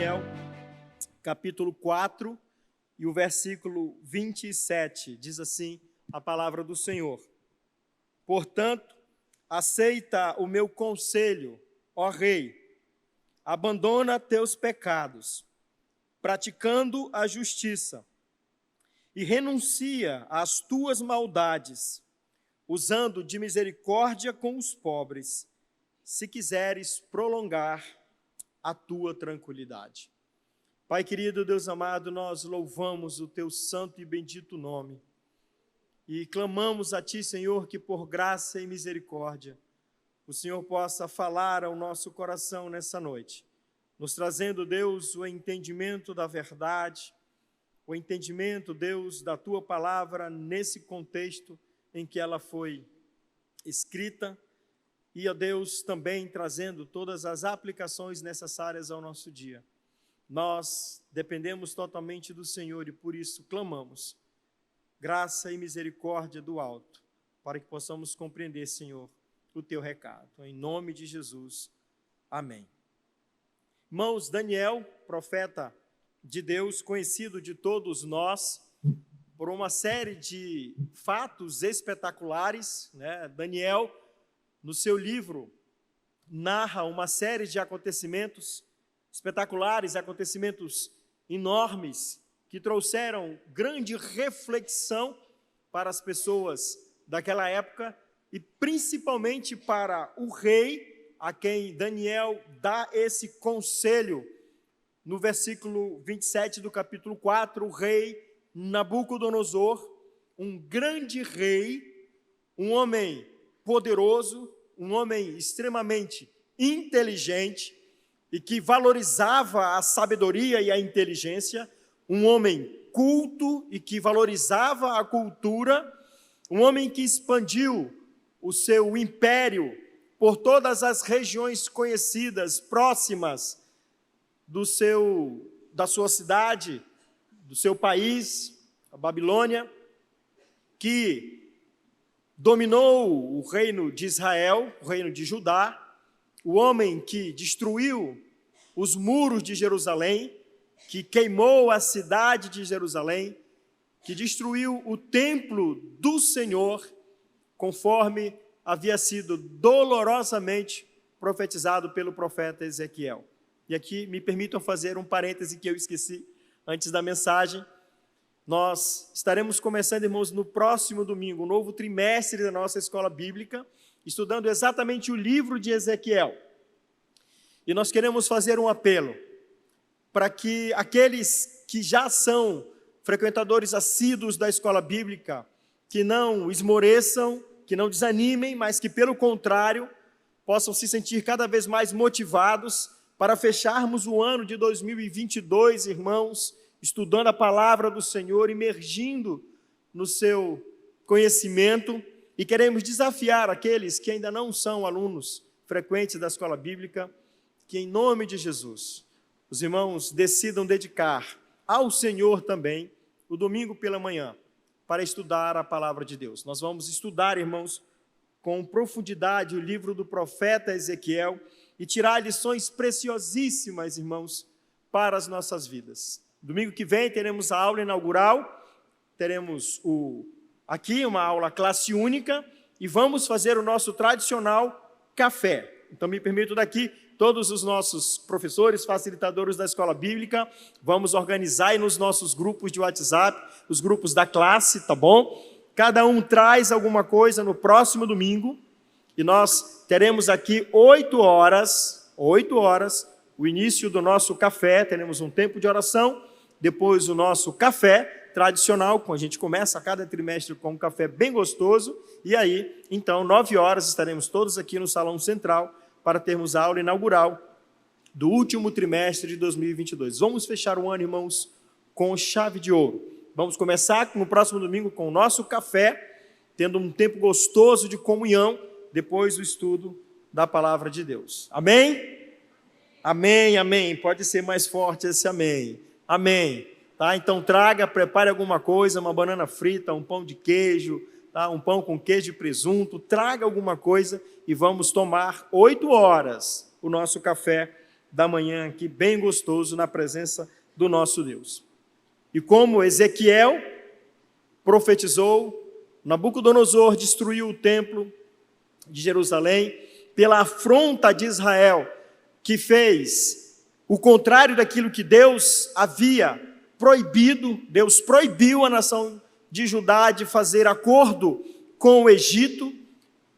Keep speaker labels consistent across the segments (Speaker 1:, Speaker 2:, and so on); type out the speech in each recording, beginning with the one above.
Speaker 1: Daniel, capítulo 4, e o versículo 27, diz assim a palavra do Senhor. Portanto, aceita o meu conselho, ó rei, abandona teus pecados, praticando a justiça, e renuncia às tuas maldades, usando de misericórdia com os pobres, se quiseres prolongar a tua tranquilidade. Pai querido, Deus amado, nós louvamos o teu santo e bendito nome e clamamos a ti, Senhor, que por graça e misericórdia o Senhor possa falar ao nosso coração nessa noite, nos trazendo, Deus, o entendimento da verdade, o entendimento, Deus, da tua palavra nesse contexto em que ela foi escrita, e, ó Deus, também trazendo todas as aplicações necessárias ao nosso dia. Nós dependemos totalmente do Senhor e por isso clamamos graça e misericórdia do alto, para que possamos compreender, Senhor, o teu recado. Em nome de Jesus, amém. Irmãos, Daniel, profeta de Deus, conhecido de todos nós, por uma série de fatos espetaculares, né? Daniel, no seu livro, narra uma série de acontecimentos espetaculares, acontecimentos enormes, que trouxeram grande reflexão para as pessoas daquela época e principalmente para o rei, a quem Daniel dá esse conselho. No versículo 27 do capítulo 4, o rei Nabucodonosor, um grande rei, um homem poderoso, um homem extremamente inteligente e que valorizava a sabedoria e a inteligência, um homem culto e que valorizava a cultura, um homem que expandiu o seu império por todas as regiões conhecidas, próximas da sua cidade, do seu país, a Babilônia, que dominou o reino de Israel, o reino de Judá, o homem que destruiu os muros de Jerusalém, que queimou a cidade de Jerusalém, que destruiu o templo do Senhor, conforme havia sido dolorosamente profetizado pelo profeta Ezequiel. E aqui me permitam fazer um parêntese que eu esqueci antes da mensagem. Nós estaremos começando, irmãos, no próximo domingo, um novo trimestre da nossa escola bíblica, estudando exatamente o livro de Ezequiel. E nós queremos fazer um apelo para que aqueles que já são frequentadores assíduos da escola bíblica, que não esmoreçam, que não desanimem, mas que, pelo contrário, possam se sentir cada vez mais motivados para fecharmos o ano de 2022, irmãos, estudando a palavra do Senhor, imergindo no seu conhecimento, e queremos desafiar aqueles que ainda não são alunos frequentes da escola bíblica, que em nome de Jesus, os irmãos decidam dedicar ao Senhor também o domingo pela manhã, para estudar a palavra de Deus. Nós vamos estudar, irmãos, com profundidade o livro do profeta Ezequiel e tirar lições preciosíssimas, irmãos, para as nossas vidas. Domingo que vem teremos a aula inaugural, teremos aqui uma aula classe única e vamos fazer o nosso tradicional café. Então me permito daqui, todos os nossos professores, facilitadores da escola bíblica, vamos organizar aí nos nossos grupos de WhatsApp, os grupos da classe, tá bom? Cada um traz alguma coisa no próximo domingo e nós teremos aqui 8 horas, o início do nosso café, teremos um tempo de oração, depois o nosso café tradicional, a gente começa a cada trimestre com um café bem gostoso, e aí, então, 9 horas estaremos todos aqui no Salão Central para termos a aula inaugural do último trimestre de 2022. Vamos fechar o ano, irmãos, com chave de ouro. Vamos começar no próximo domingo com o nosso café, tendo um tempo gostoso de comunhão, depois o estudo da palavra de Deus. Amém? Amém, amém. Pode ser mais forte esse amém. Amém. Tá? Então prepare alguma coisa, uma banana frita, um pão de queijo, tá? Um pão com queijo e presunto, traga alguma coisa e vamos tomar 8 horas o nosso café da manhã aqui, bem gostoso, na presença do nosso Deus. E como Ezequiel profetizou, Nabucodonosor destruiu o templo de Jerusalém pela afronta de Israel, que fez o contrário daquilo que Deus havia proibido. Deus proibiu a nação de Judá de fazer acordo com o Egito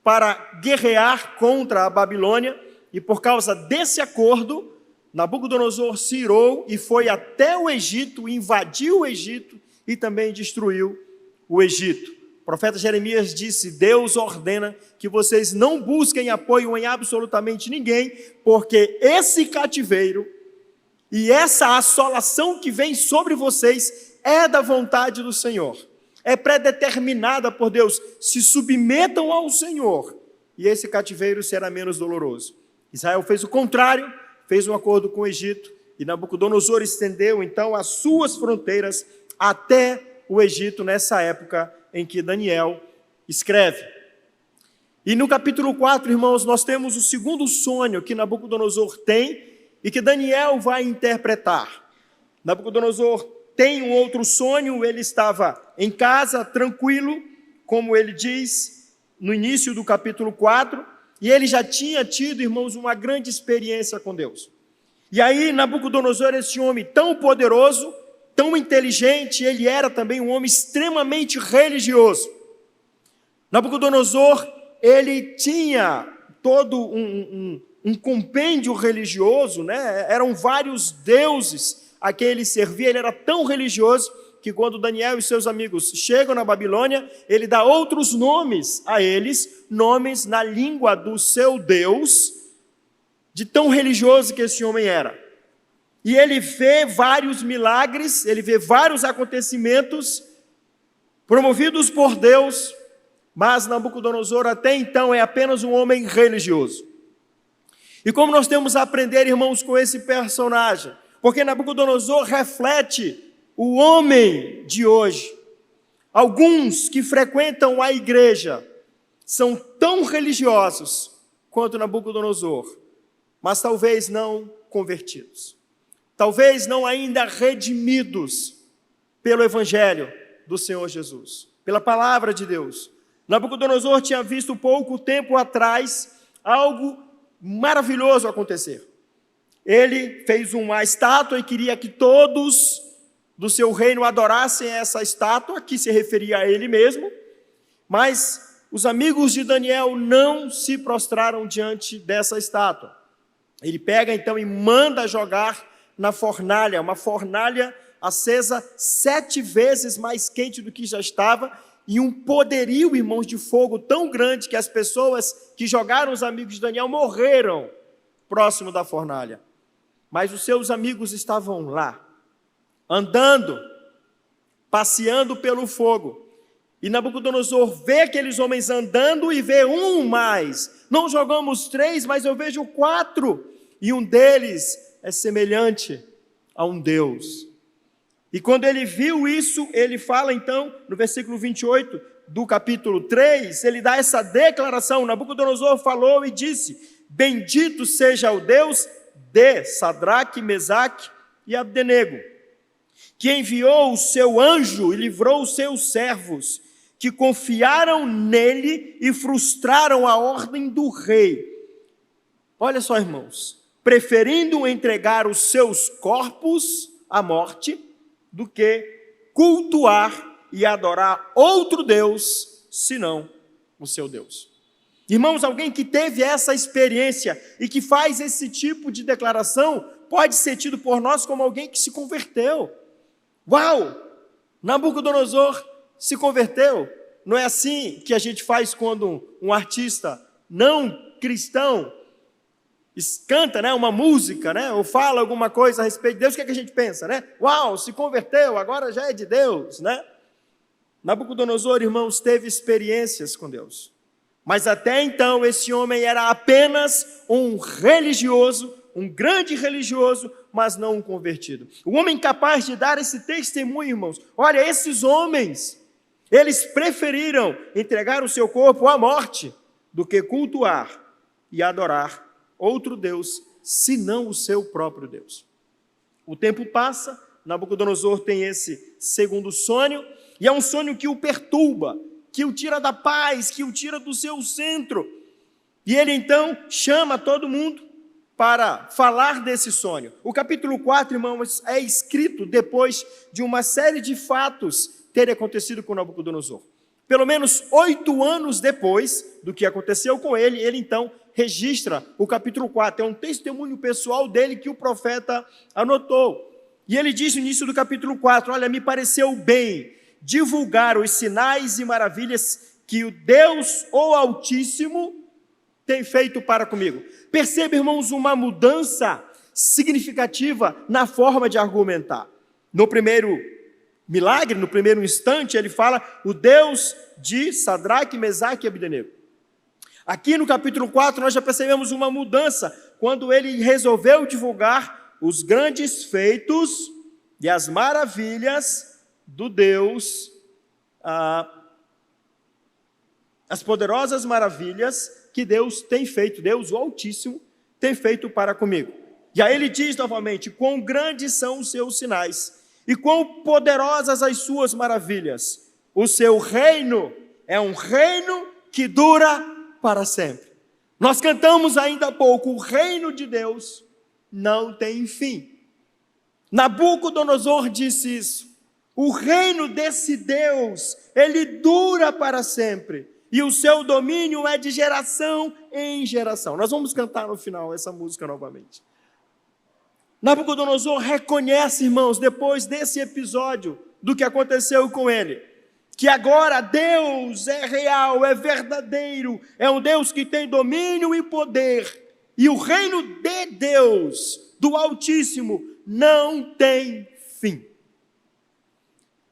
Speaker 1: para guerrear contra a Babilônia, e por causa desse acordo, Nabucodonosor se irou e foi até o Egito, invadiu o Egito e também destruiu o Egito. O profeta Jeremias disse: Deus ordena que vocês não busquem apoio em absolutamente ninguém, porque esse cativeiro e essa assolação que vem sobre vocês é da vontade do Senhor, é predeterminada por Deus. Se submetam ao Senhor e esse cativeiro será menos doloroso. Israel fez o contrário, fez um acordo com o Egito, e Nabucodonosor estendeu então as suas fronteiras até o Egito, nessa época em que Daniel escreve. E no capítulo 4, irmãos, nós temos o segundo sonho que Nabucodonosor tem e que Daniel vai interpretar. Nabucodonosor tem um outro sonho. Ele estava em casa, tranquilo, como ele diz no início do capítulo 4, e ele já tinha tido, irmãos, uma grande experiência com Deus. E aí Nabucodonosor, esse homem tão poderoso, tão inteligente, ele era também um homem extremamente religioso. Nabucodonosor, ele tinha todo um compêndio religioso, né? Eram vários deuses a quem ele servia. Ele era tão religioso que quando Daniel e seus amigos chegam na Babilônia, ele dá outros nomes a eles, nomes na língua do seu Deus, de tão religioso que esse homem era. E ele vê vários milagres, ele vê vários acontecimentos promovidos por Deus, mas Nabucodonosor até então é apenas um homem religioso. E como nós temos a aprender, irmãos, com esse personagem? Porque Nabucodonosor reflete o homem de hoje. Alguns que frequentam a igreja são tão religiosos quanto Nabucodonosor, mas talvez não convertidos. Talvez não ainda redimidos pelo Evangelho do Senhor Jesus, pela palavra de Deus. Nabucodonosor tinha visto pouco tempo atrás algo maravilhoso acontecer. Ele fez uma estátua e queria que todos do seu reino adorassem essa estátua, que se referia a ele mesmo, mas os amigos de Daniel não se prostraram diante dessa estátua. Ele pega então e manda jogar na fornalha, uma fornalha acesa 7 vezes mais quente do que já estava, e um poderio, irmãos, de fogo tão grande que as pessoas que jogaram os amigos de Daniel morreram próximo da fornalha. Mas os seus amigos estavam lá, andando, passeando pelo fogo. E Nabucodonosor vê aqueles homens andando e vê um mais. Não jogamos 3, mas eu vejo 4. E um deles é semelhante a um Deus. E quando ele viu isso, ele fala então, no versículo 28 do capítulo 3, ele dá essa declaração. Nabucodonosor falou e disse: bendito seja o Deus de Sadraque, Mesaque e Abdenego, que enviou o seu anjo e livrou os seus servos, que confiaram nele e frustraram a ordem do rei. Olha só, irmãos, preferindo entregar os seus corpos à morte, do que cultuar e adorar outro Deus, senão o seu Deus. Irmãos, alguém que teve essa experiência e que faz esse tipo de declaração, pode ser tido por nós como alguém que se converteu. Uau! Nabucodonosor se converteu. Não é assim que a gente faz quando um artista não cristão canta, né, uma música, né, ou fala alguma coisa a respeito de Deus. O que é que a gente pensa, né? Uau, se converteu, agora já é de Deus, né? Nabucodonosor, irmãos, teve experiências com Deus, mas até então esse homem era apenas um religioso, um grande religioso, mas não um convertido. O homem capaz de dar esse testemunho, irmãos, olha, esses homens, eles preferiram entregar o seu corpo à morte do que cultuar e adorar outro Deus senão o seu próprio Deus. O tempo passa, Nabucodonosor tem esse segundo sonho, e é um sonho que o perturba, que o tira da paz, que o tira do seu centro. E ele então chama todo mundo para falar desse sonho. O capítulo 4, irmãos, é escrito depois de uma série de fatos terem acontecido com Nabucodonosor. Pelo menos 8 anos depois do que aconteceu com ele, ele então registra o capítulo 4. É um testemunho pessoal dele que o profeta anotou. E ele diz no início do capítulo 4, olha, me pareceu bem divulgar os sinais e maravilhas que o Deus, o Altíssimo, tem feito para comigo. Perceba, irmãos, uma mudança significativa na forma de argumentar. No primeiro milagre, no primeiro instante, ele fala o Deus de Sadraque, Mesaque e Abdenego. Aqui no capítulo 4 nós já percebemos uma mudança, quando ele resolveu divulgar os grandes feitos e as maravilhas do Deus, as poderosas maravilhas que Deus tem feito, Deus o Altíssimo tem feito para comigo. E aí ele diz novamente, quão grandes são os seus sinais, e quão poderosas as suas maravilhas. O seu reino é um reino que dura para sempre. Nós cantamos ainda há pouco, o reino de Deus não tem fim. Nabucodonosor disse isso. O reino desse Deus, ele dura para sempre. E o seu domínio é de geração em geração. Nós vamos cantar no final essa música novamente. Nabucodonosor reconhece, irmãos, depois desse episódio, do que aconteceu com ele, que agora Deus é real, é verdadeiro, é um Deus que tem domínio e poder. E o reino de Deus, do Altíssimo, não tem fim.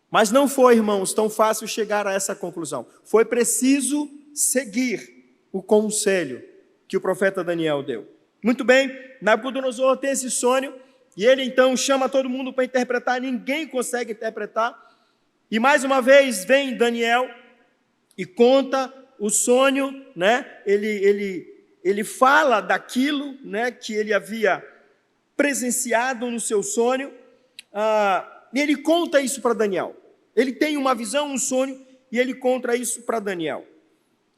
Speaker 1: Mas não foi, irmãos, tão fácil chegar a essa conclusão. Foi preciso seguir o conselho que o profeta Daniel deu. Muito bem, Nabucodonosor tem esse sonho, e ele então chama todo mundo para interpretar, ninguém consegue interpretar. E mais uma vez vem Daniel e conta o sonho, né? Ele fala daquilo, né, que ele havia presenciado no seu sonho, e ele conta isso para Daniel. Ele tem uma visão, um sonho, e ele conta isso para Daniel.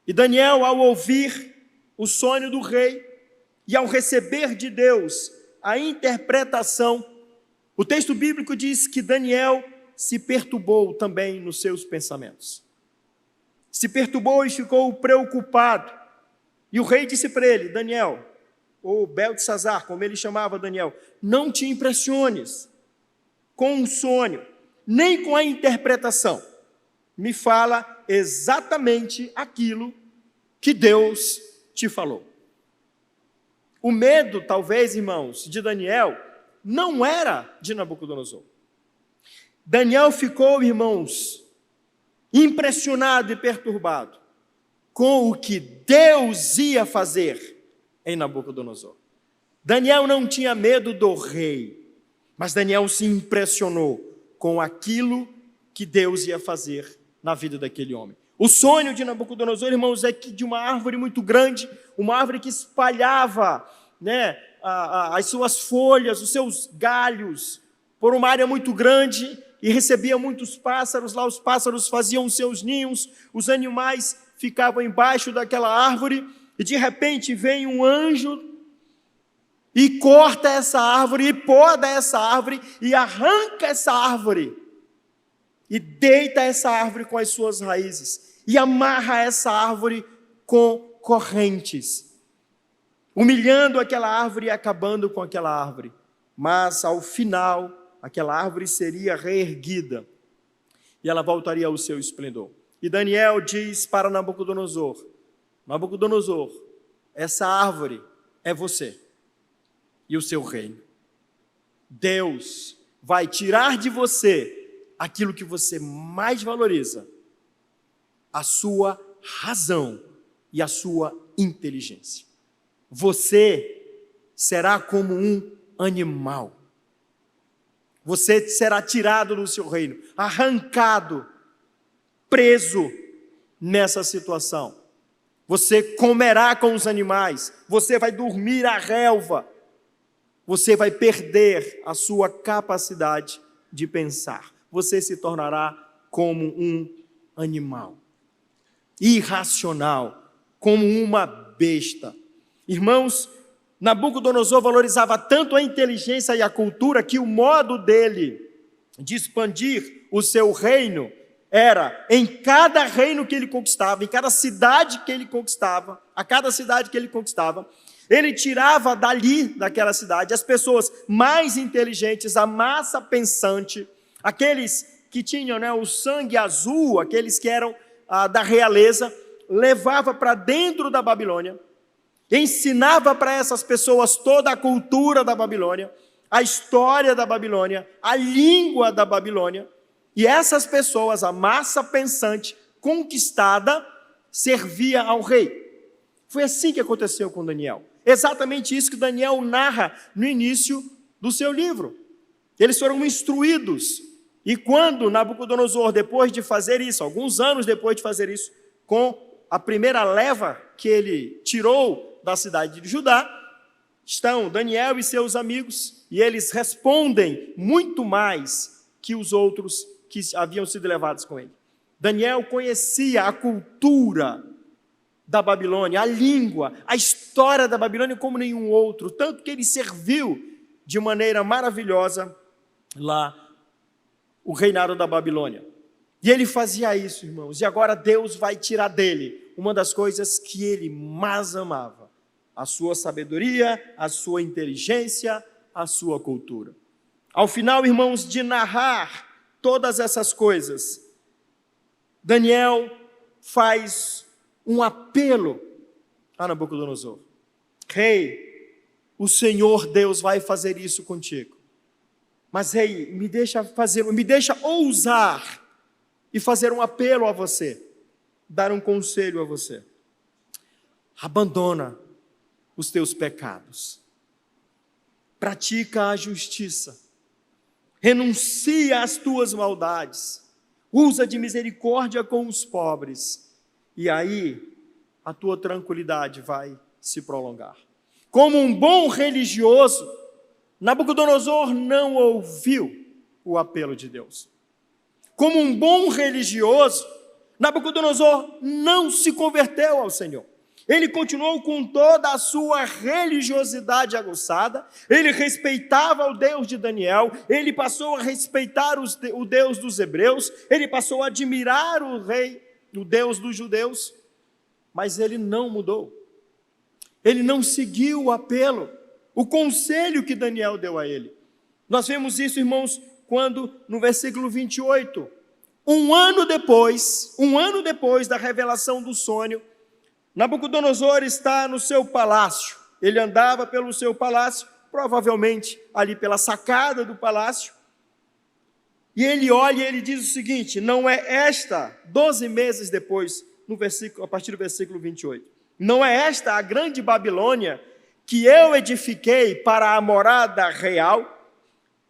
Speaker 1: E Daniel, ao ouvir o sonho do rei, e ao receber de Deus a interpretação, o texto bíblico diz que Daniel se perturbou também nos seus pensamentos. Se perturbou e ficou preocupado. E o rei disse para ele, Daniel, ou Beltesazar, como ele chamava Daniel, não te impressiones com o sonho, nem com a interpretação. Me fala exatamente aquilo que Deus te falou. O medo, talvez, irmãos, de Daniel, não era de Nabucodonosor. Daniel ficou, irmãos, impressionado e perturbado com o que Deus ia fazer em Nabucodonosor. Daniel não tinha medo do rei, mas Daniel se impressionou com aquilo que Deus ia fazer na vida daquele homem. O sonho de Nabucodonosor, irmãos, é que de uma árvore muito grande, uma árvore que espalhava, né, as suas folhas, os seus galhos, por uma área muito grande, e recebia muitos pássaros, lá os pássaros faziam seus ninhos, os animais ficavam embaixo daquela árvore, e de repente vem um anjo, e corta essa árvore, e poda essa árvore, e arranca essa árvore, e deita essa árvore com as suas raízes, e amarra essa árvore com correntes, humilhando aquela árvore e acabando com aquela árvore. Mas ao final, aquela árvore seria reerguida, e ela voltaria ao seu esplendor. E Daniel diz para Nabucodonosor, Nabucodonosor, essa árvore é você e o seu reino. Deus vai tirar de você aquilo que você mais valoriza, a sua razão e a sua inteligência. Você será como um animal. Você será tirado do seu reino, arrancado, preso nessa situação. Você comerá com os animais, você vai dormir à relva, você vai perder a sua capacidade de pensar. Você se tornará como um animal, irracional, como uma besta. Irmãos, Nabucodonosor valorizava tanto a inteligência e a cultura que o modo dele de expandir o seu reino era, em cada reino que ele conquistava, em cada cidade que ele conquistava, a cada cidade que ele conquistava, ele tirava dali, daquela cidade, as pessoas mais inteligentes, a massa pensante, aqueles que tinham, né, o sangue azul, aqueles que eram da realeza, levava para dentro da Babilônia, ensinava para essas pessoas toda a cultura da Babilônia, a história da Babilônia, a língua da Babilônia, e essas pessoas, a massa pensante, conquistada, servia ao rei. Foi assim que aconteceu com Daniel. Exatamente isso que Daniel narra no início do seu livro. Eles foram instruídos, e quando Nabucodonosor, depois de fazer isso, alguns anos depois de fazer isso, com a primeira leva que ele tirou da cidade de Judá, estão Daniel e seus amigos, e eles respondem muito mais que os outros que haviam sido levados com ele. Daniel conhecia a cultura da Babilônia, a língua, a história da Babilônia como nenhum outro, tanto que ele serviu de maneira maravilhosa lá o reinado da Babilônia. E ele fazia isso, irmãos, e agora Deus vai tirar dele uma das coisas que ele mais amava: a sua sabedoria, a sua inteligência, a sua cultura. Ao final, irmãos, de narrar todas essas coisas, Daniel faz um apelo a Nabucodonosor: rei, o Senhor Deus vai fazer isso contigo. Mas rei, me deixa ousar e fazer um apelo a você, dar um conselho a você. Abandona os teus pecados, pratica a justiça, renuncia às tuas maldades, usa de misericórdia com os pobres, e aí a tua tranquilidade vai se prolongar. Como um bom religioso, Nabucodonosor não ouviu o apelo de Deus. Como um bom religioso, Nabucodonosor não se converteu ao Senhor. Ele continuou com toda a sua religiosidade aguçada, ele respeitava o Deus de Daniel, ele passou a respeitar o Deus dos hebreus, ele passou a admirar o rei, o Deus dos judeus, mas ele não mudou. Ele não seguiu o apelo, o conselho que Daniel deu a ele. Nós vemos isso, irmãos, quando no versículo 28, um ano depois da revelação do sonho, Nabucodonosor está no seu palácio. Ele andava pelo seu palácio, provavelmente ali pela sacada do palácio, e ele olha e ele diz o seguinte: não é esta, 12 meses depois, a partir do versículo 28, não é esta a grande Babilônia que eu edifiquei para a morada real,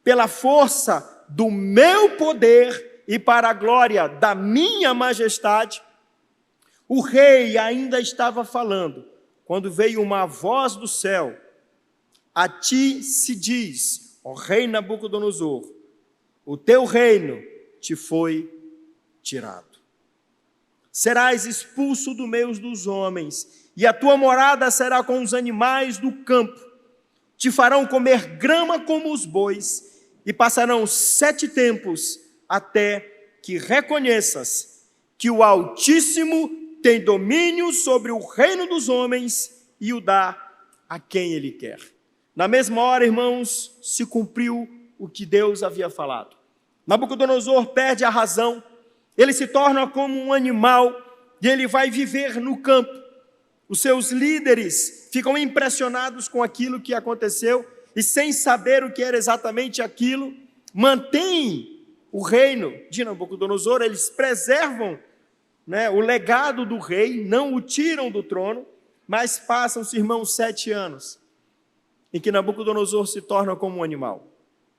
Speaker 1: pela força do meu poder e para a glória da minha majestade? O rei ainda estava falando, quando veio uma voz do céu: a ti se diz, ó rei Nabucodonosor, o teu reino te foi tirado. Serás expulso do meio dos homens, e a tua morada será com os animais do campo. Te farão comer grama como os bois, e passarão 7 tempos até que reconheças que o Altíssimo tem domínio sobre o reino dos homens e o dá a quem ele quer. Na mesma hora, irmãos, se cumpriu o que Deus havia falado. Nabucodonosor perde a razão, ele se torna como um animal e ele vai viver no campo. Os seus líderes ficam impressionados com aquilo que aconteceu e, sem saber o que era exatamente aquilo, mantêm o reino de Nabucodonosor, eles preservam o legado do rei, não o tiram do trono, mas passam-se, irmãos, 7 anos, em que Nabucodonosor se torna como um animal.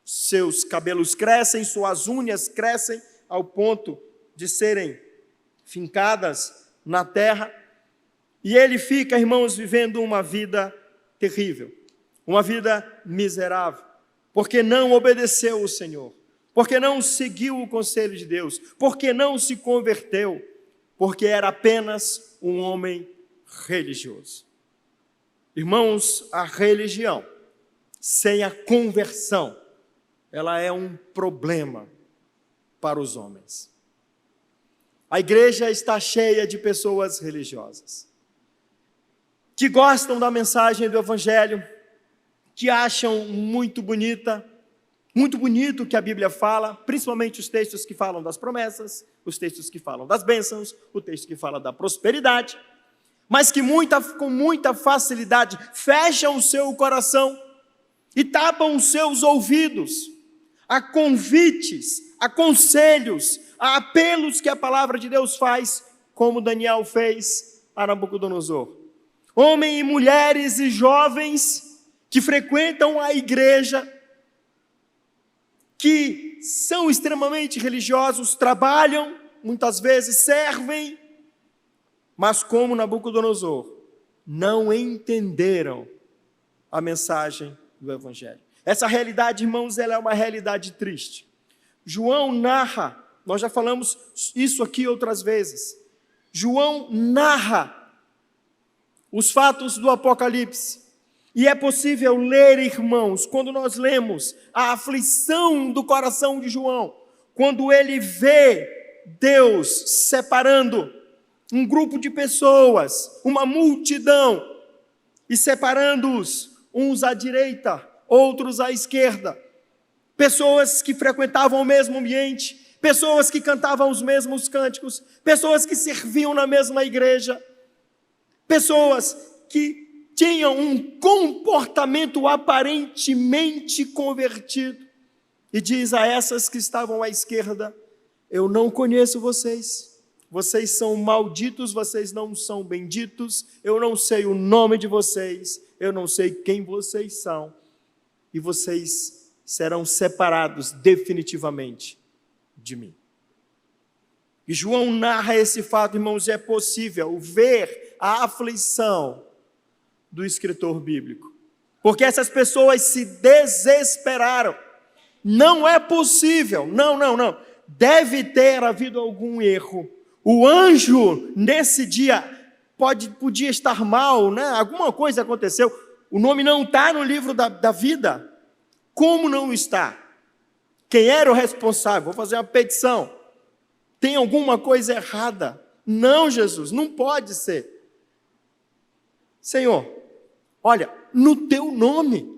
Speaker 1: Seus cabelos crescem, suas unhas crescem ao ponto de serem fincadas na terra, e ele fica, irmãos, vivendo uma vida terrível. uma vida miserável, porque não obedeceu o Senhor, porque não seguiu o conselho de Deus, porque não se converteu, porque era apenas um homem religioso. Irmãos, a religião sem a conversão, ela é um problema para os homens. A igreja está cheia de pessoas religiosas, que gostam da mensagem do Evangelho, que acham muito bonito o que a Bíblia fala, principalmente os textos que falam das promessas, os textos que falam das bênçãos, o texto que fala da prosperidade, mas que com muita facilidade fecham o seu coração e tapam os seus ouvidos a convites, a conselhos, a apelos que a palavra de Deus faz, como Daniel fez a Nabucodonosor. Homens e mulheres e jovens que frequentam a igreja, que são extremamente religiosos, trabalham, muitas vezes servem, mas como Nabucodonosor, não entenderam a mensagem do Evangelho. Essa realidade, irmãos, ela é uma realidade triste. João narra, nós já falamos isso aqui outras vezes, João narra os fatos do Apocalipse. E é possível ler, irmãos, quando nós lemos a aflição do coração de João, quando ele vê Deus separando um grupo de pessoas, uma multidão, e separando-os, uns à direita, outros à esquerda, pessoas que frequentavam o mesmo ambiente, pessoas que cantavam os mesmos cânticos, pessoas que serviam na mesma igreja, pessoas que tinham um comportamento aparentemente convertido, e diz a essas que estavam à esquerda: eu não conheço vocês, vocês são malditos, vocês não são benditos, eu não sei o nome de vocês, eu não sei quem vocês são, e vocês serão separados definitivamente de mim. E João narra esse fato, irmãos, e é possível ver a aflição do escritor bíblico, porque essas pessoas se desesperaram. Não é possível, não, deve ter havido algum erro. O anjo, nesse dia, podia estar mal, né? Alguma coisa aconteceu, o nome não está no livro da vida. Como não está? Quem era o responsável? Vou fazer uma petição. Tem alguma coisa errada? Não, Jesus, não pode ser. Senhor, olha, no teu nome,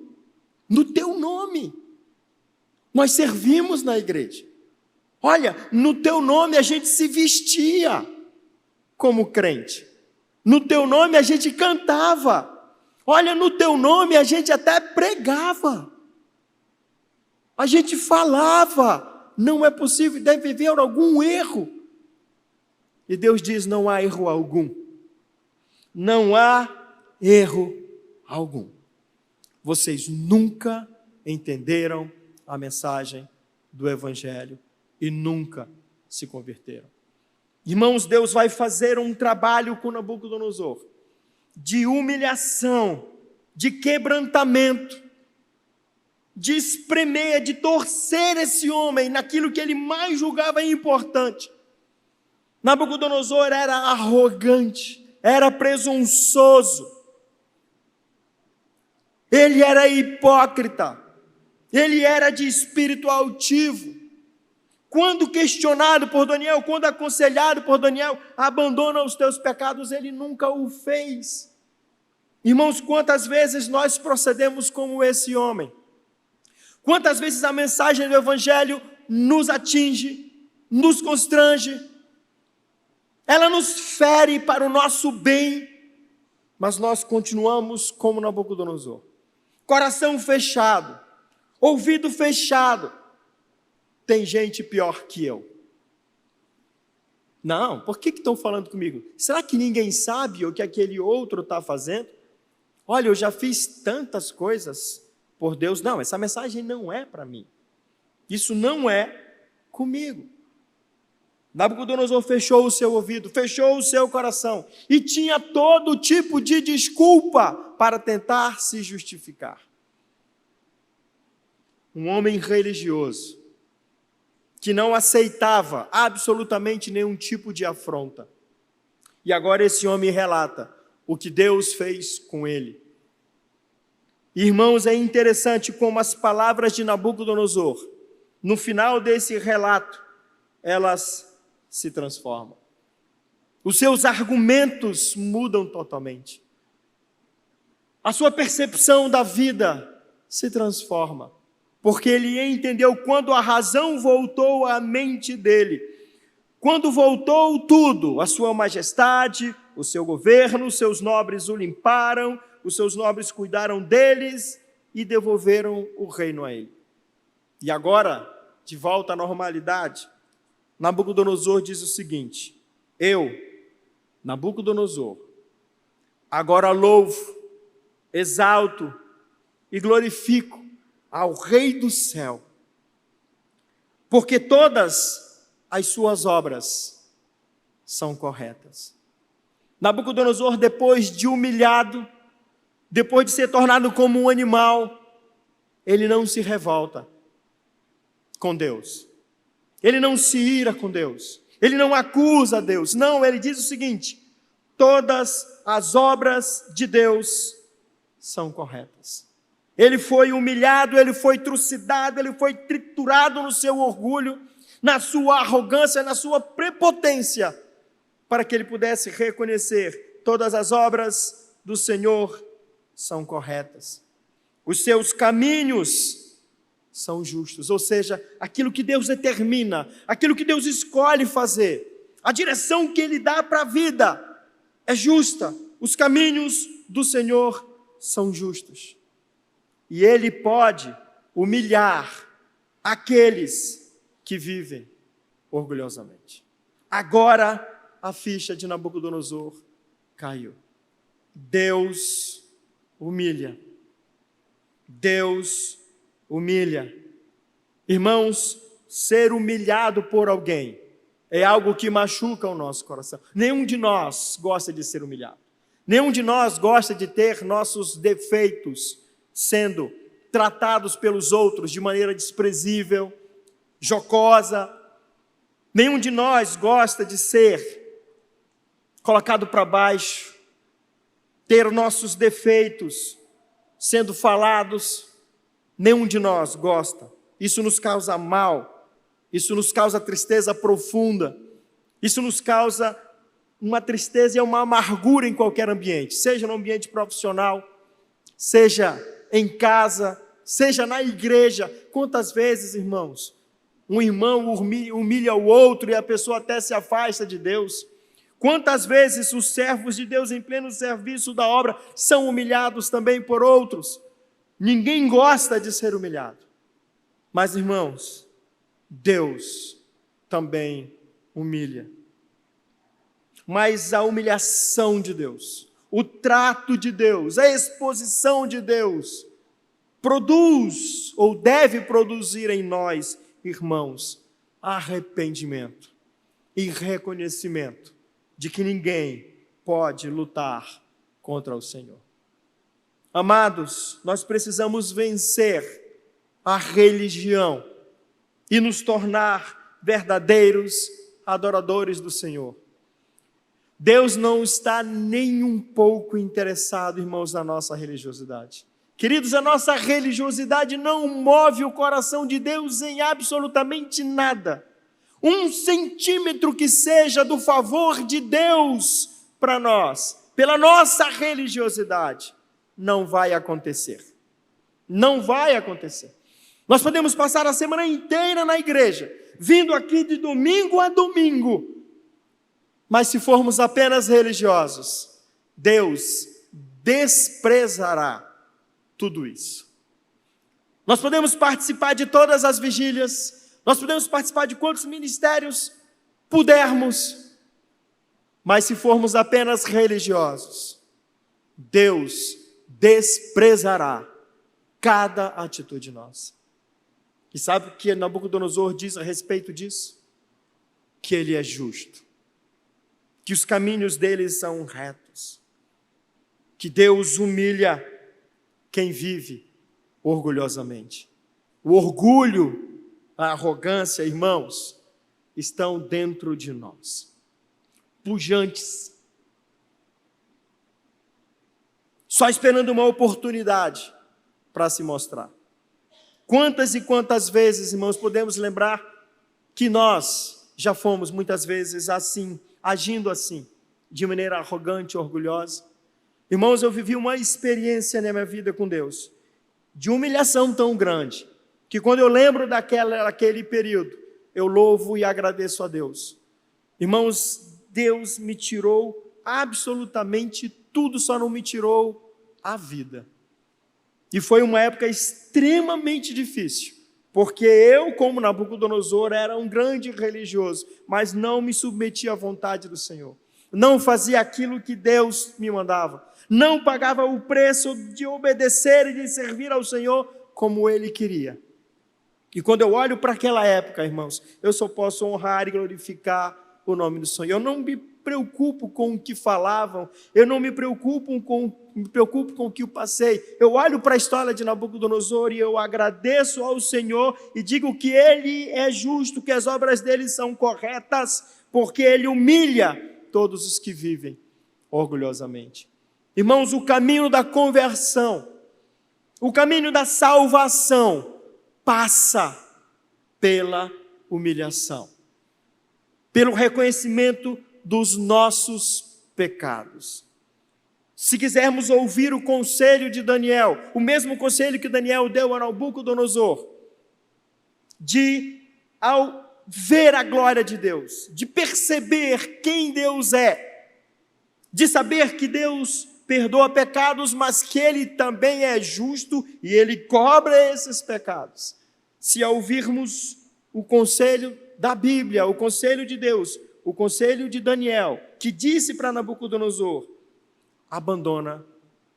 Speaker 1: nós servimos na igreja. Olha, no teu nome a gente se vestia como crente. No teu nome a gente cantava. Olha, no teu nome a gente até pregava. A gente falava. Não é possível, deve haver algum erro. E Deus diz: não há erro algum. Não há erro algum. Vocês nunca entenderam a mensagem do Evangelho e nunca se converteram. Irmãos, Deus vai fazer um trabalho com Nabucodonosor de humilhação, de quebrantamento, de espremer, de torcer esse homem naquilo que ele mais julgava importante. Nabucodonosor era arrogante, era presunçoso, ele era hipócrita, ele era de espírito altivo. Quando questionado por Daniel, quando aconselhado por Daniel, abandona os teus pecados, ele nunca o fez. Irmãos, quantas vezes nós procedemos como esse homem? Quantas vezes a mensagem do Evangelho nos atinge, nos constrange, ela nos fere para o nosso bem, mas nós continuamos como Nabucodonosor. Coração fechado, ouvido fechado. Tem gente pior que eu. Não, por que estão falando comigo? Será que ninguém sabe o que aquele outro está fazendo? Olha, eu já fiz tantas coisas por Deus. Não, essa mensagem não é para mim. Isso não é comigo. Nabucodonosor fechou o seu ouvido, fechou o seu coração e tinha todo tipo de desculpa para tentar se justificar. um homem religioso, que não aceitava absolutamente nenhum tipo de afronta. E agora esse homem relata o que Deus fez com ele. Irmãos, é interessante como as palavras de Nabucodonosor, no final desse relato, elas se transformam. Os seus argumentos mudam totalmente. A sua percepção da vida se transforma, porque ele entendeu quando a razão voltou à mente dele, quando voltou tudo, a sua majestade, o seu governo, os seus nobres o limparam, os seus nobres cuidaram deles e devolveram o reino a ele. E agora, de volta à normalidade, Nabucodonosor diz o seguinte: eu, Nabucodonosor, agora louvo, exalto e glorifico ao Rei do céu, porque todas as suas obras são corretas. Nabucodonosor, depois de humilhado, depois de ser tornado como um animal, ele não se revolta com Deus. Ele não se ira com Deus. Ele não acusa Deus. Não, ele diz o seguinte: todas as obras de Deus são corretas. Ele foi humilhado, ele foi trucidado, ele foi triturado no seu orgulho, na sua arrogância, na sua prepotência, para que ele pudesse reconhecer todas as obras do Senhor são corretas. Os seus caminhos são justos, ou seja, aquilo que Deus determina, aquilo que Deus escolhe fazer, a direção que Ele dá para a vida é justa. Os caminhos do Senhor são justos. E Ele pode humilhar aqueles que vivem orgulhosamente. Agora a ficha de Nabucodonosor caiu. Deus humilha. Deus humilha. Irmãos, ser humilhado por alguém é algo que machuca o nosso coração. Nenhum de nós gosta de ser humilhado. Nenhum de nós gosta de ter nossos defeitos sendo tratados pelos outros de maneira desprezível, jocosa. Nenhum de nós gosta de ser colocado para baixo, ter nossos defeitos sendo falados. Nenhum de nós gosta. Isso nos causa mal, isso nos causa tristeza profunda, isso nos causa uma tristeza e uma amargura em qualquer ambiente, seja no ambiente profissional, seja em casa, seja na igreja. Quantas vezes, irmãos, um irmão humilha o outro e a pessoa até se afasta de Deus? Quantas vezes os servos de Deus em pleno serviço da obra são humilhados também por outros? Ninguém gosta de ser humilhado. Mas, irmãos, Deus também humilha. Mas a humilhação de Deus, o trato de Deus, a exposição de Deus, produz ou deve produzir em nós, irmãos, arrependimento e reconhecimento de que ninguém pode lutar contra o Senhor. Amados, nós precisamos vencer a religião e nos tornar verdadeiros adoradores do Senhor. Deus não está nem um pouco interessado, irmãos, na nossa religiosidade. Queridos, a nossa religiosidade não move o coração de Deus em absolutamente nada. 1 centímetro que seja do favor de Deus para nós, pela nossa religiosidade, não vai acontecer. Não vai acontecer. Nós podemos passar a semana inteira na igreja, vindo aqui de domingo a domingo, mas se formos apenas religiosos, Deus desprezará tudo isso. Nós podemos participar de todas as vigílias, nós podemos participar de quantos ministérios pudermos, mas se formos apenas religiosos, Deus desprezará cada atitude nossa. E sabe o que Nabucodonosor diz a respeito disso? Que ele é justo, que os caminhos dele são retos, que Deus humilha quem vive orgulhosamente. o orgulho, a arrogância, irmãos, estão dentro de nós, pujantes, só esperando uma oportunidade para se mostrar. Quantas e quantas vezes, irmãos, podemos lembrar que nós já fomos muitas vezes assim, agindo assim, de maneira arrogante, orgulhosa. Irmãos, eu vivi uma experiência na minha vida com Deus, de humilhação tão grande, que quando eu lembro daquele período, eu louvo e agradeço a Deus. Irmãos, Deus me tirou absolutamente tudo, só não me tirou a vida. E foi uma época extremamente difícil, porque eu, como Nabucodonosor, era um grande religioso, mas não me submetia à vontade do Senhor. Não fazia aquilo que Deus me mandava. Não pagava o preço de obedecer e de servir ao Senhor como Ele queria. E quando eu olho para aquela época, irmãos, eu só posso honrar e glorificar o nome do Senhor. Eu não me preocupo com o que falavam, eu não me preocupo com o que eu passei. Eu olho para a história de Nabucodonosor e eu agradeço ao Senhor e digo que Ele é justo, que as obras dele são corretas, porque Ele humilha todos os que vivem orgulhosamente. Irmãos, o caminho da conversão, o caminho da salvação, passa pela humilhação, pelo reconhecimento dos nossos pecados. Se quisermos ouvir o conselho de Daniel, o mesmo conselho que Daniel deu a Nabucodonosor, ao ver a glória de Deus, de perceber quem Deus é, de saber que Deus perdoa pecados, mas que Ele também é justo e Ele cobra esses pecados. Se ouvirmos o conselho da Bíblia, o conselho de Deus, o conselho de Daniel, que disse para Nabucodonosor: abandona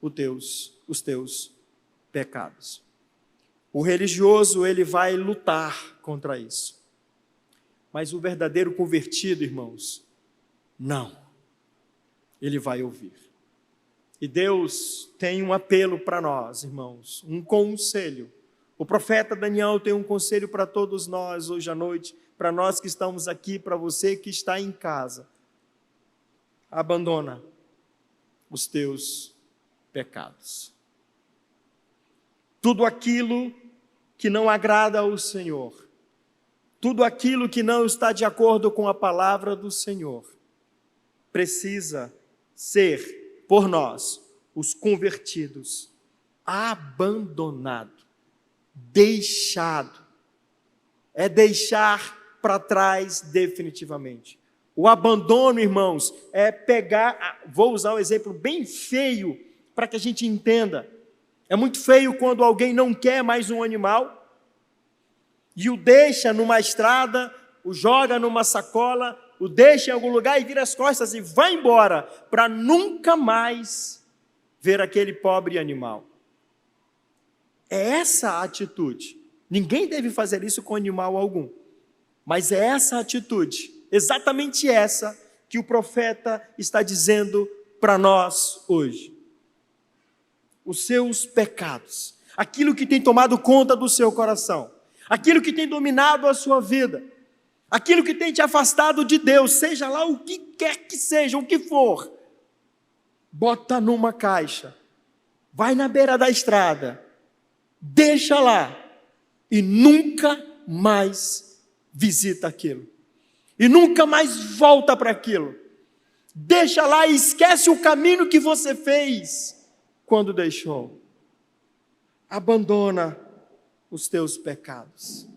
Speaker 1: os teus pecados. O religioso, ele vai lutar contra isso. Mas o verdadeiro convertido, irmãos, não. Ele vai ouvir. E Deus tem um apelo para nós, irmãos, um conselho. O profeta Daniel tem um conselho para todos nós hoje à noite, para nós que estamos aqui, para você que está em casa. Abandona os teus pecados. Tudo aquilo que não agrada ao Senhor, tudo aquilo que não está de acordo com a palavra do Senhor, precisa ser, por nós, os convertidos, abandonado, deixado. É deixar para trás definitivamente. O abandono, irmãos, é pegar, vou usar um exemplo bem feio para que a gente entenda. É muito feio quando alguém não quer mais um animal e o deixa numa estrada, o joga numa sacola, o deixa em algum lugar e vira as costas e vai embora, para nunca mais ver aquele pobre animal. É essa a atitude. Ninguém deve fazer isso com animal algum. Mas é essa atitude, exatamente essa, que o profeta está dizendo para nós hoje. Os seus pecados, aquilo que tem tomado conta do seu coração, aquilo que tem dominado a sua vida, aquilo que tem te afastado de Deus, seja lá o que quer que seja, o que for, bota numa caixa, vai na beira da estrada, deixa lá e nunca mais visita aquilo. E nunca mais volta para aquilo. Deixa lá e esquece o caminho que você fez quando deixou. Abandona os teus pecados.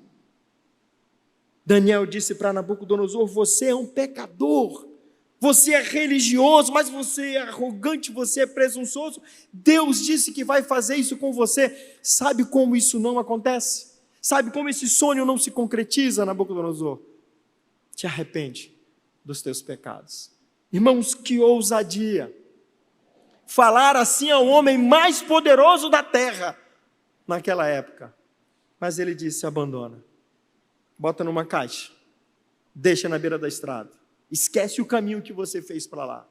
Speaker 1: Daniel disse para Nabucodonosor: você é um pecador, você é religioso, mas você é arrogante, você é presunçoso. Deus disse que vai fazer isso com você. Sabe como isso não acontece? Sabe como esse sonho não se concretiza, Nabucodonosor? Te arrepende dos teus pecados. Irmãos, que ousadia! Falar assim ao homem mais poderoso da terra naquela época. Mas ele disse: abandona, bota numa caixa, deixa na beira da estrada, esquece o caminho que você fez para lá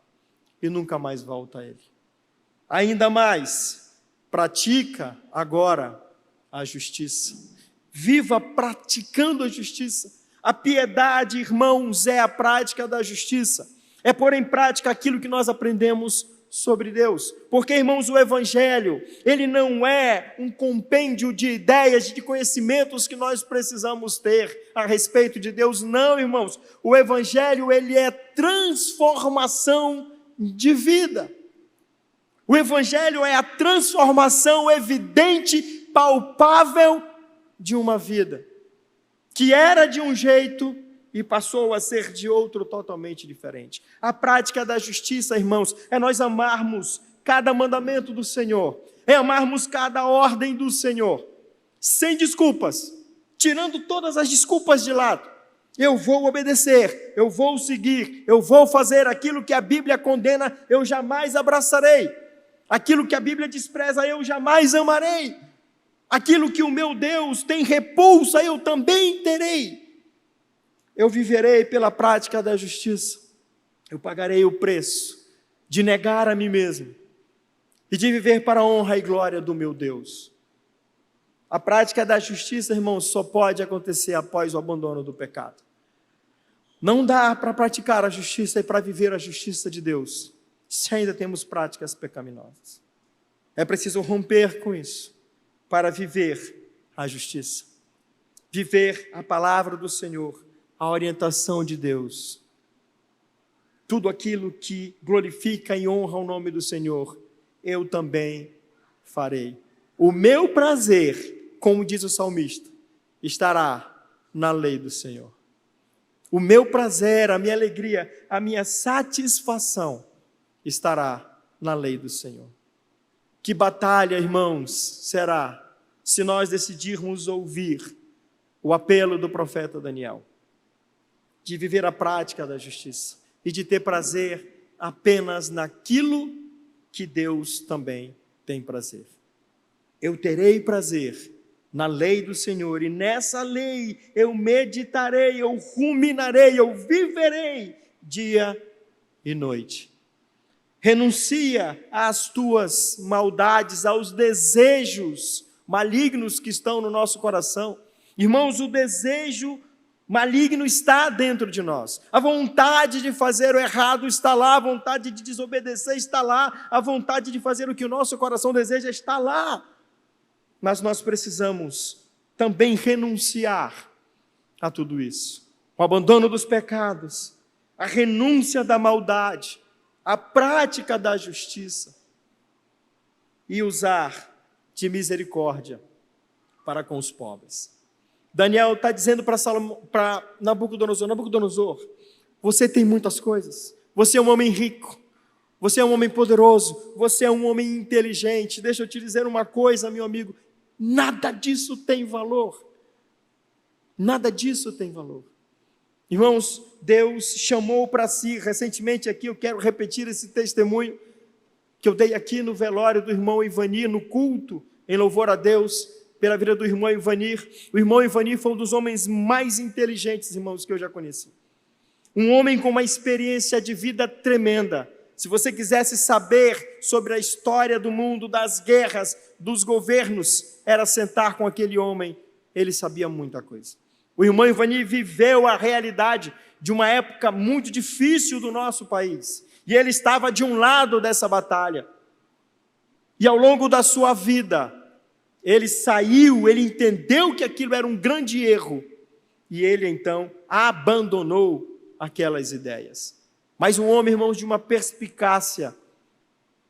Speaker 1: e nunca mais volta a ele. Ainda mais, pratica agora a justiça. Viva praticando a justiça. A piedade, irmãos, é a prática da justiça. É pôr em prática aquilo que nós aprendemos sobre Deus. Porque, irmãos, o Evangelho, ele não é um compêndio de ideias, de conhecimentos que nós precisamos ter a respeito de Deus. Não, irmãos. O Evangelho, ele é transformação de vida. O Evangelho é a transformação evidente, palpável de uma vida que era de um jeito e passou a ser de outro totalmente diferente. A prática da justiça, irmãos, é nós amarmos cada mandamento do Senhor, é amarmos cada ordem do Senhor, sem desculpas, tirando todas as desculpas de lado. Eu vou obedecer, eu vou seguir, eu vou fazer aquilo que a Bíblia condena, eu jamais abraçarei. Aquilo que a Bíblia despreza, eu jamais amarei. Aquilo que o meu Deus tem repulsa, eu também terei. Eu viverei pela prática da justiça. Eu pagarei o preço de negar a mim mesmo e de viver para a honra e glória do meu Deus. A prática da justiça, irmãos, só pode acontecer após o abandono do pecado. Não dá para praticar a justiça e para viver a justiça de Deus se ainda temos práticas pecaminosas. É preciso romper com isso para viver a justiça, viver a palavra do Senhor, a orientação de Deus. Tudo aquilo que glorifica e honra o nome do Senhor, eu também farei. O meu prazer, como diz o salmista, estará na lei do Senhor. O meu prazer, a minha alegria, a minha satisfação estará na lei do Senhor. Que batalha, irmãos, será se nós decidirmos ouvir o apelo do profeta Daniel, de viver a prática da justiça e de ter prazer apenas naquilo que Deus também tem prazer. Eu terei prazer na lei do Senhor, e nessa lei eu meditarei, eu ruminarei, eu viverei dia e noite. Renuncia às tuas maldades, aos desejos malignos que estão no nosso coração. Irmãos, o desejo maligno está dentro de nós. A vontade de fazer o errado está lá, a vontade de desobedecer está lá, a vontade de fazer o que o nosso coração deseja está lá. Mas nós precisamos também renunciar a tudo isso. O abandono dos pecados, a renúncia da maldade, a prática da justiça e usar de misericórdia para com os pobres. Daniel está dizendo para Nabucodonosor, você tem muitas coisas, você é um homem rico, você é um homem poderoso, você é um homem inteligente. Deixa eu te dizer uma coisa, meu amigo, nada disso tem valor. Nada disso tem valor. Irmãos, Deus chamou para si, recentemente aqui, eu quero repetir esse testemunho que eu dei aqui no velório do irmão Ivanir, no culto, em louvor a Deus, pela vida do irmão Ivanir. O irmão Ivanir foi um dos homens mais inteligentes, irmãos, que eu já conheci. Um homem com uma experiência de vida tremenda. Se você quisesse saber sobre a história do mundo, das guerras, dos governos, era sentar com aquele homem, ele sabia muita coisa. O irmão Ivanir viveu a realidade de uma época muito difícil do nosso país, e ele estava de um lado dessa batalha, e ao longo da sua vida, ele saiu, ele entendeu que aquilo era um grande erro, e ele então abandonou aquelas ideias. Mas um homem, irmãos, de uma perspicácia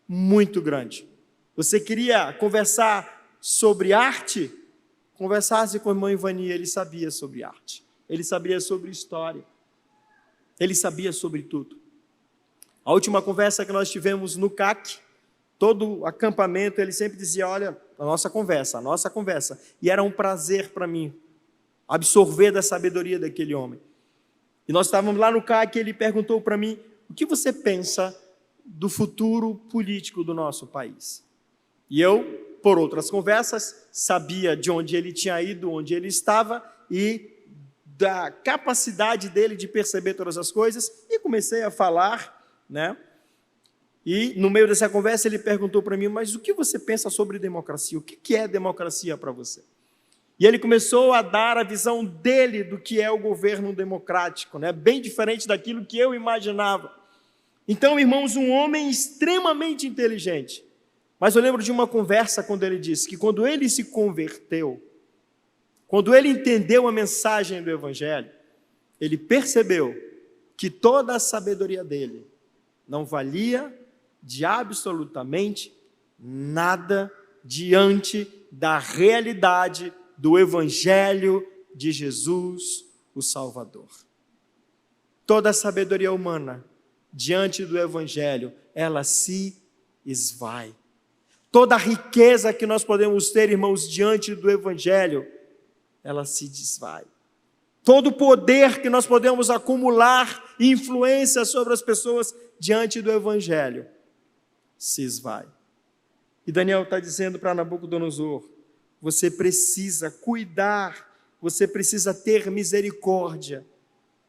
Speaker 1: muito grande. Você queria conversar sobre arte? Conversasse com o irmão Ivanir, ele sabia sobre arte, ele sabia sobre história, ele sabia sobre tudo. A última conversa que nós tivemos no CAC, todo acampamento, ele sempre dizia, olha, a nossa conversa, e era um prazer para mim absorver da sabedoria daquele homem. E nós estávamos lá no CAC, ele perguntou para mim, o que você pensa do futuro político do nosso país? E eu, por outras conversas, sabia de onde ele tinha ido, onde ele estava, e da capacidade dele de perceber todas as coisas, e comecei a falar, né? E no meio dessa conversa ele perguntou para mim, mas o que você pensa sobre democracia? O que é democracia para você? E ele começou a dar a visão dele do que é o governo democrático, né? Bem diferente daquilo que eu imaginava. Então, irmãos, um homem extremamente inteligente. Mas eu lembro de uma conversa quando ele disse que quando ele se converteu, quando ele entendeu a mensagem do Evangelho, ele percebeu que toda a sabedoria dele não valia de absolutamente nada diante da realidade do Evangelho de Jesus, o Salvador. Toda a sabedoria humana, diante do Evangelho, ela se esvai. Toda a riqueza que nós podemos ter, irmãos, diante do Evangelho, ela se desvai. Todo o poder que nós podemos acumular, influência sobre as pessoas diante do Evangelho, se esvai. E Daniel está dizendo para Nabucodonosor, você precisa cuidar, você precisa ter misericórdia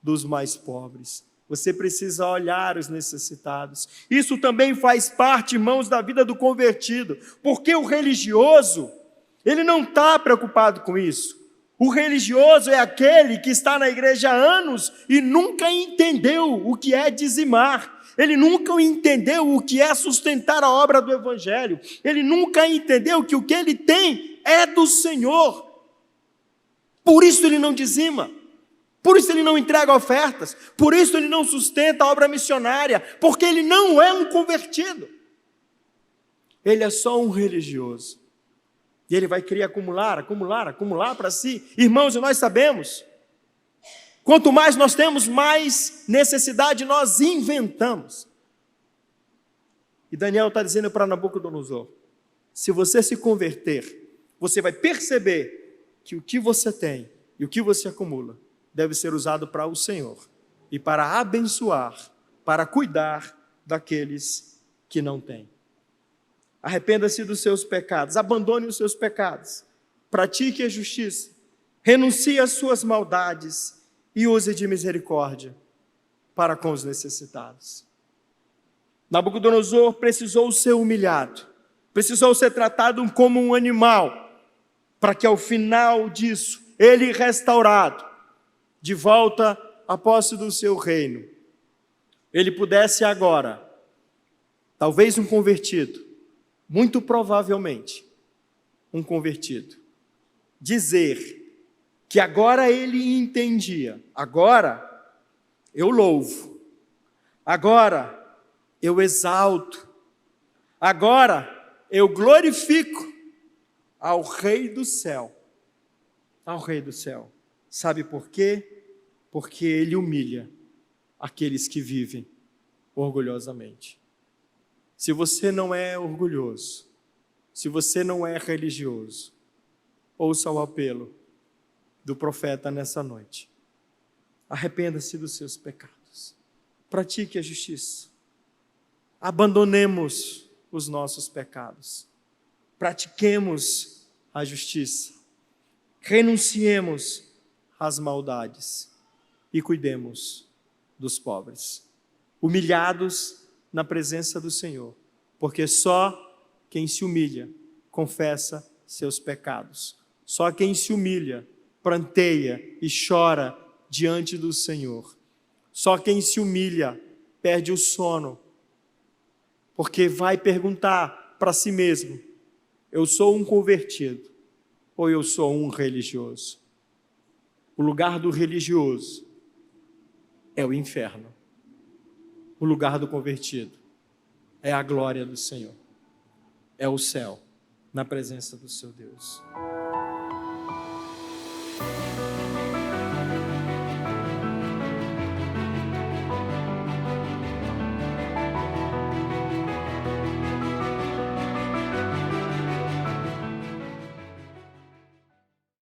Speaker 1: dos mais pobres. Você precisa olhar os necessitados. Isso também faz parte, irmãos, da vida do convertido. Porque o religioso, ele não está preocupado com isso. O religioso é aquele que está na igreja há anos e nunca entendeu o que é dizimar. Ele nunca entendeu o que é sustentar a obra do Evangelho. Ele nunca entendeu que o que ele tem é do Senhor. Por isso ele não dizima. Por isso ele não entrega ofertas. Por isso ele não sustenta a obra missionária. Porque ele não é um convertido. Ele é só um religioso. E ele vai querer acumular para si. Irmãos, e nós sabemos, quanto mais nós temos, mais necessidade nós inventamos. E Daniel está dizendo para Nabucodonosor, se você se converter, você vai perceber que o que você tem e o que você acumula deve ser usado para o Senhor e para abençoar, para cuidar daqueles que não têm. Arrependa-se dos seus pecados, abandone os seus pecados, pratique a justiça, renuncie às suas maldades e use de misericórdia para com os necessitados. Nabucodonosor precisou ser humilhado, precisou ser tratado como um animal, para que ao final disso, ele restaurado, de volta à posse do seu reino, ele pudesse agora, talvez um convertido, muito provavelmente um convertido, dizer que agora ele entendia, agora eu louvo, agora eu exalto, agora eu glorifico ao Rei do céu, ao Rei do céu. Sabe por quê? Porque ele humilha aqueles que vivem orgulhosamente. Se você não é orgulhoso, se você não é religioso, ouça o apelo do profeta nessa noite. Arrependa-se dos seus pecados. Pratique a justiça. Abandonemos os nossos pecados. Pratiquemos a justiça. Renunciemos às maldades e cuidemos dos pobres. Humilhados na presença do Senhor, porque só quem se humilha confessa seus pecados. Só quem se humilha pranteia e chora diante do Senhor. Só quem se humilha perde o sono, porque vai perguntar para si mesmo: eu sou um convertido ou eu sou um religioso? O lugar do religioso é o inferno. O lugar do convertido é a glória do Senhor, é o céu, na presença do seu Deus.